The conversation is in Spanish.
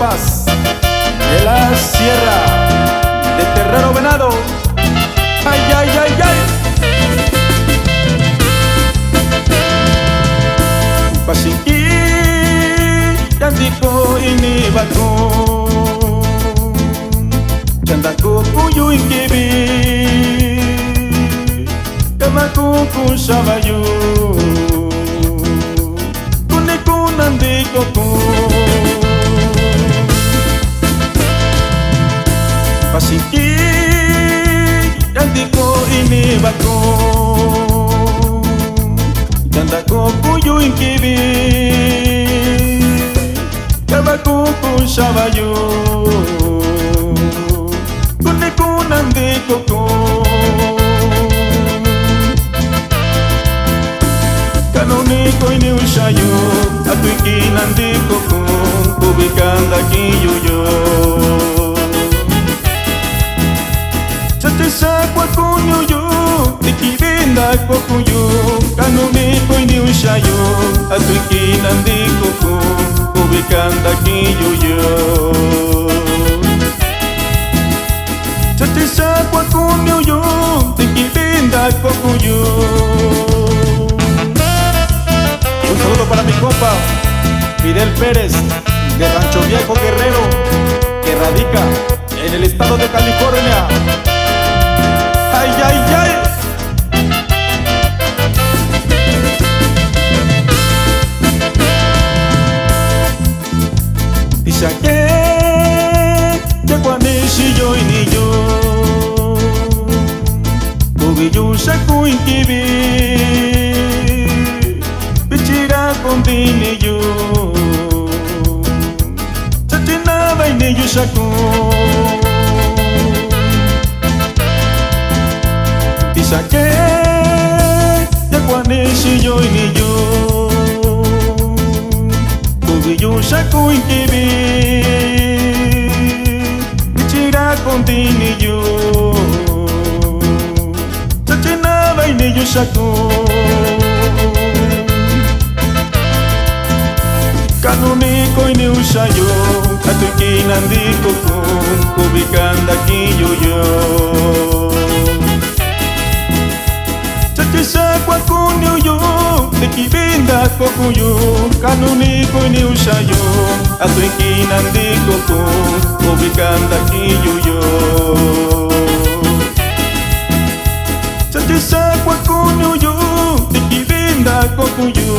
compas de la sierra de Terrero Venado. Ay, ay, ay, ay. Pasinki yandiko ini bako chandako kuyu inkibi kamaku kusabayu kuniku nandiko ku Pasinki yandiko ini bako chandako kuyu inkibi kamaku kusabayu kuniku nandiko ku Kanuniko ini usayo atuiki nandiko ku ubikanda kiyuyo Chatisa kwa kunyuyo tikibinda kwa kuyo Kanuniko ini usayo atuiki nandiko ku ubikanda kiyuyo Chatisa kwa kunyuyo tikibinda kwa kuyo Un saludo para mi compa Fidel Pérez de Rancho Viejo Guerrero, que radica en el estado de California. ¡Ay, ay, ay! Dice que Yaguanishi yo y ni yo Kubiyu Shaku Inkibi Kontini yo Chatina vaini yo shaku Tisake Yaguanishi yo ni yo Kubi yo shaku inkibi Ichira kontini yo Chatina vaini yo shaku Kanuniko ini usayo atuiki nandiko ku ubikanda kiyuyo Chatisa kwa kunyuyo tikibinda kwa kuyo Kanuniko ini usayo atuiki nandiko ku ubikanda kiyuyo Chatisa kwa kunyuyo tikibinda kwa kuyo